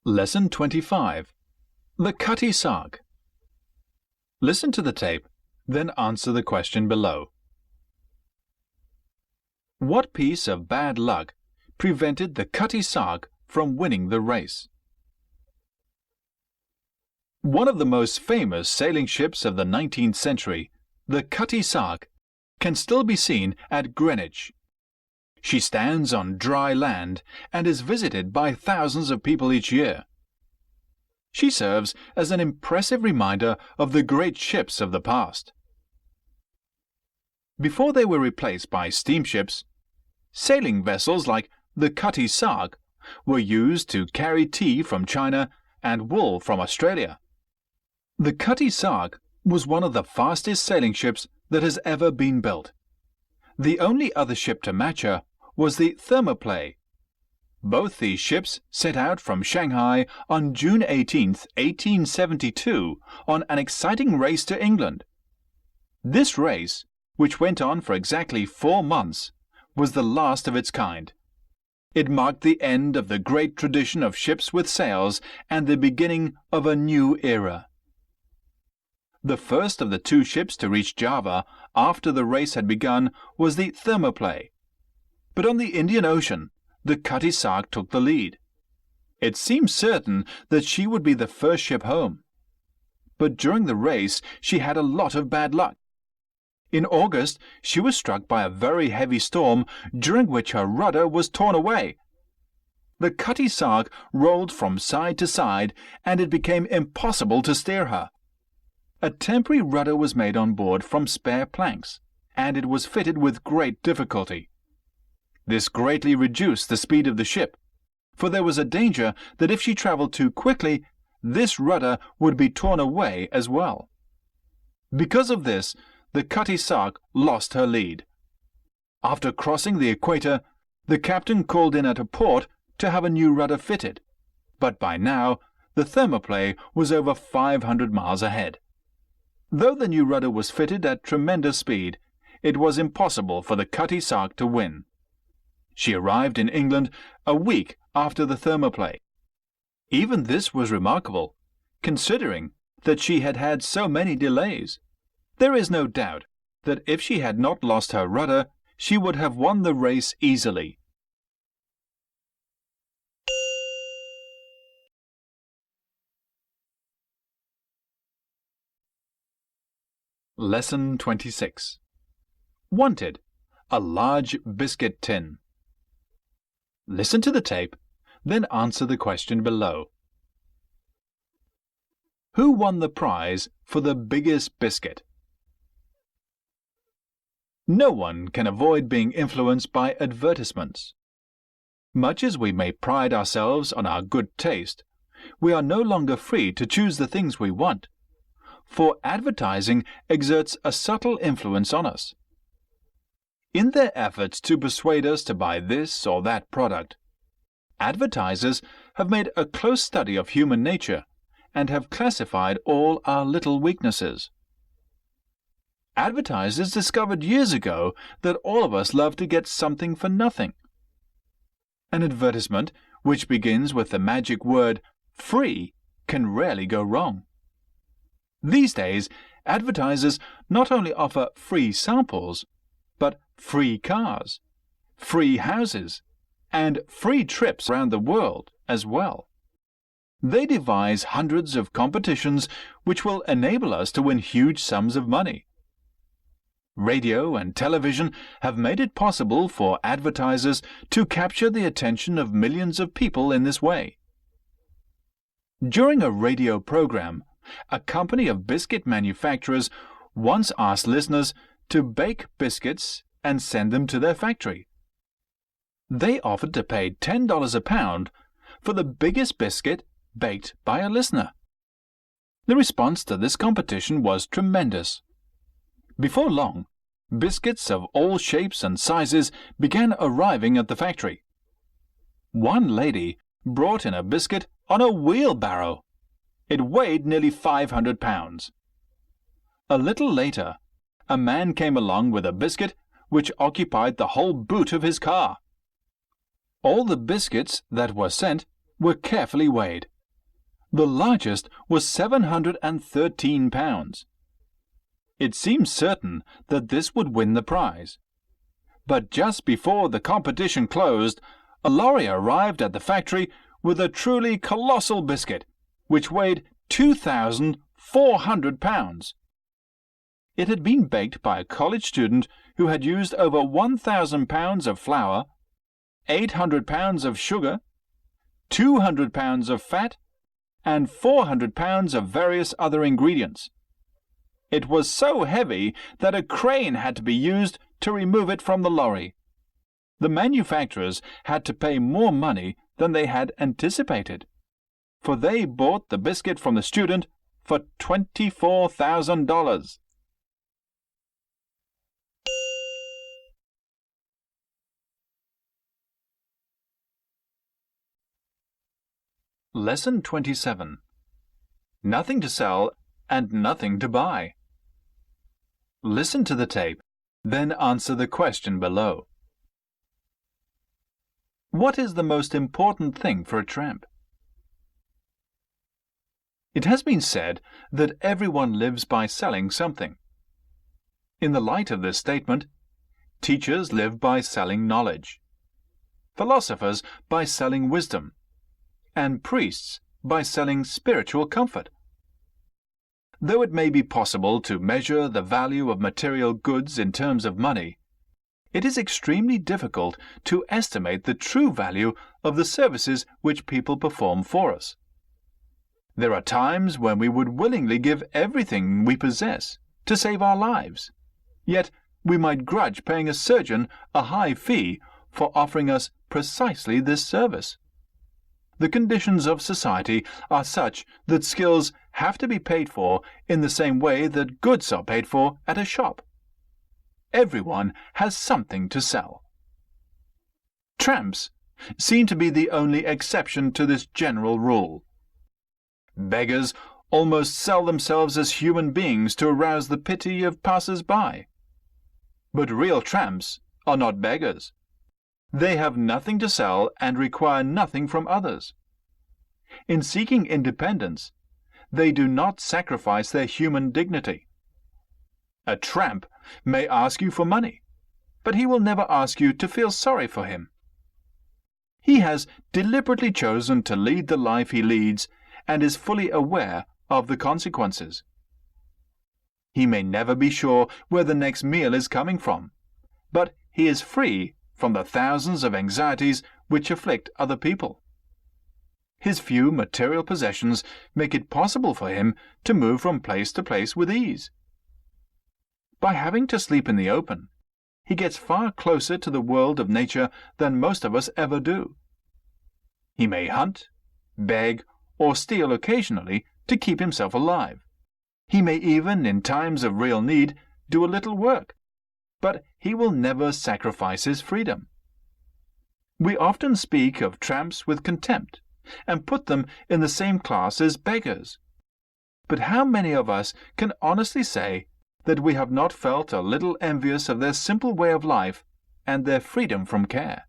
Lesson 25. The Cutty Sark. Listen to the tape, then answer the question below. What piece of bad luck prevented the Cutty Sark from winning the race? One of the most famous sailing ships of the 19th century, the Cutty Sark, can still be seen at Greenwich. She stands on dry land and is visited by thousands of people each year. She serves as an impressive reminder of the great ships of the past. Before they were replaced by steamships, sailing vessels like the Cutty Sark were used to carry tea from China and wool from Australia. The Cutty Sark was one of the fastest sailing ships that has ever been built. The only other ship to match her was the Thermopylae. Both these ships set out from Shanghai on June 18, 1872, on an exciting race to England. This race, which went on for exactly 4 months, was the last of its kind. It marked the end of the great tradition of ships with sails and the beginning of a new era. The first of the 2 ships to reach Java after the race had begun was the Thermopylae. But on the Indian Ocean, the Cutty Sark took the lead. It seemed certain that she would be the first ship home. But during the race, she had a lot of bad luck. In August, she was struck by a very heavy storm, during which her rudder was torn away. The Cutty Sark rolled from side to side, and it became impossible to steer her. A temporary rudder was made on board from spare planks, and it was fitted with great difficulty. This greatly reduced the speed of the ship, for there was a danger that if she travelled too quickly, this rudder would be torn away as well. Because of this, the Cutty Sark lost her lead. After crossing the equator, the captain called in at a port to have a new rudder fitted, but by now the Thermopylae was over 500 miles ahead. Though the new rudder was fitted at tremendous speed, it was impossible for the Cutty Sark to win. She arrived in England a week after the Thermopylae. Even this was remarkable, considering that she had had so many delays. There is no doubt that if she had not lost her rudder, she would have won the race easily. Lesson 26. Wanted, a large biscuit tin. Listen to the tape, then answer the question below. Who won the prize for the biggest biscuit? No one can avoid being influenced by advertisements. Much as we may pride ourselves on our good taste, we are no longer free to choose the things we want, for advertising exerts a subtle influence on us. In their efforts to persuade us to buy this or that product, advertisers have made a close study of human nature and have classified all our little weaknesses. Advertisers discovered years ago that all of us love to get something for nothing. An advertisement which begins with the magic word free can rarely go wrong. These days, advertisers not only offer free samples, but free cars, free houses, and free trips around the world as well. They devise hundreds of competitions which will enable us to win huge sums of money. Radio and television have made it possible for advertisers to capture the attention of millions of people in this way. During a radio program, a company of biscuit manufacturers once asked listeners to bake biscuits and send them to their factory. They offered to pay $10 a pound for the biggest biscuit baked by a listener. The response to this competition was tremendous. Before long, biscuits of all shapes and sizes began arriving at the factory. One lady brought in a biscuit on a wheelbarrow. It weighed nearly 500 pounds. A little later, a man came along with a biscuit which occupied the whole boot of his car. All the biscuits that were sent were carefully weighed. The largest was 713 pounds. It seemed certain that this would win the prize. But just before the competition closed, a lorry arrived at the factory with a truly colossal biscuit, which weighed 2,400 pounds. It had been baked by a college student who had used over 1,000 pounds of flour, 800 pounds of sugar, 200 pounds of fat, and 400 pounds of various other ingredients. It was so heavy that a crane had to be used to remove it from the lorry. The manufacturers had to pay more money than they had anticipated, for they bought the biscuit from the student for $24,000. Lesson 27. Nothing to sell and nothing to buy. Listen to the tape, then answer the question below. What is the most important thing for a tramp? It has been said that everyone lives by selling something. In the light of this statement, teachers live by selling knowledge, philosophers by selling wisdom, and priests by selling spiritual comfort. Though it may be possible to measure the value of material goods in terms of money, it is extremely difficult to estimate the true value of the services which people perform for us. There are times when we would willingly give everything we possess to save our lives, yet we might grudge paying a surgeon a high fee for offering us precisely this service. The conditions of society are such that skills have to be paid for in the same way that goods are paid for at a shop. Everyone has something to sell. Tramps seem to be the only exception to this general rule. Beggars almost sell themselves as human beings to arouse the pity of passers-by. But real tramps are not beggars. They have nothing to sell and require nothing from others. In seeking independence, they do not sacrifice their human dignity. A tramp may ask you for money, but he will never ask you to feel sorry for him. He has deliberately chosen to lead the life he leads and is fully aware of the consequences. He may never be sure where the next meal is coming from, but he is free from the thousands of anxieties which afflict other people. His few material possessions make it possible for him to move from place to place with ease. By having to sleep in the open, he gets far closer to the world of nature than most of us ever do. He may hunt, beg, or steal occasionally to keep himself alive. He may even, in times of real need, do a little work, but he will never sacrifice his freedom. We often speak of tramps with contempt and put them in the same class as beggars. But how many of us can honestly say that we have not felt a little envious of their simple way of life and their freedom from care?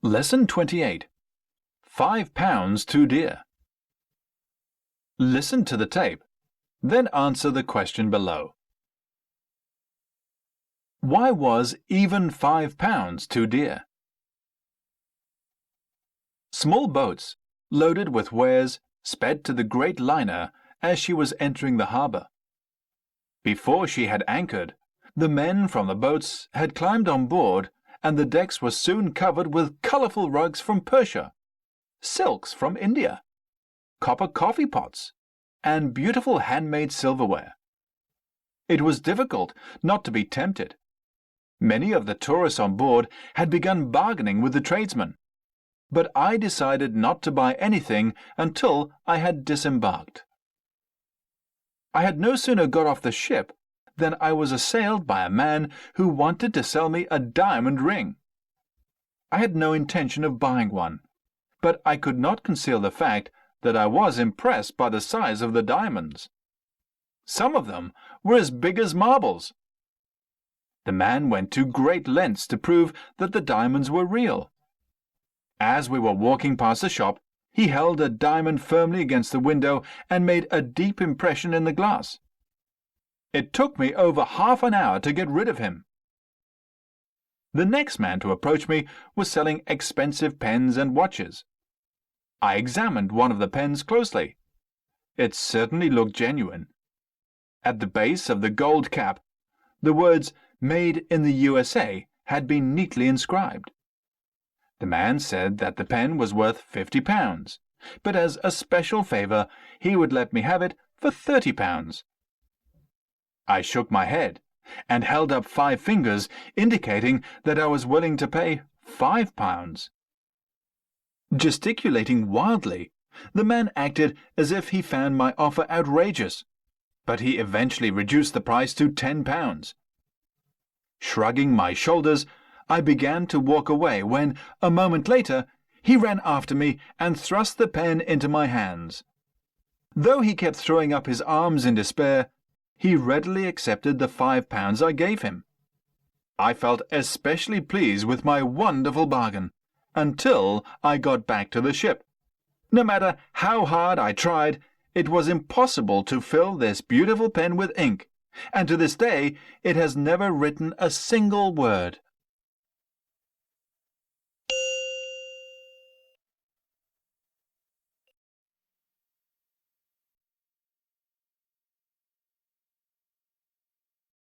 Lesson 28. 5 pounds too dear. Listen to the tape, then answer the question below. Why was even 5 pounds too dear? Small boats, loaded with wares, sped to the great liner as she was entering the harbour. Before she had anchored, the men from the boats had climbed on board, and the decks were soon covered with colourful rugs from Persia, silks from India, copper coffee pots, and beautiful handmade silverware. It was difficult not to be tempted. Many of the tourists on board had begun bargaining with the tradesmen, but I decided not to buy anything until I had disembarked. I had no sooner got off the ship than I was assailed by a man who wanted to sell me a diamond ring. I had no intention of buying one, but I could not conceal the fact that I was impressed by the size of the diamonds. Some of them were as big as marbles. The man went to great lengths to prove that the diamonds were real. As we were walking past the shop, he held a diamond firmly against the window and made a deep impression in the glass. It took me over half an hour to get rid of him. The next man to approach me was selling expensive pens and watches. I examined one of the pens closely. It certainly looked genuine. At the base of the gold cap, the words "Made in the USA" had been neatly inscribed. The man said that the pen was worth £50, but as a special favour he would let me have it for £30. I shook my head and held up 5 fingers, indicating that I was willing to pay £5. Gesticulating wildly, the man acted as if he found my offer outrageous, but he eventually reduced the price to £10. Shrugging my shoulders, I began to walk away when, a moment later, he ran after me and thrust the pen into my hands. Though he kept throwing up his arms in despair, he readily accepted the £5 I gave him. I felt especially pleased with my wonderful bargain, until I got back to the ship. No matter how hard I tried, it was impossible to fill this beautiful pen with ink, and to this day it has never written a single word.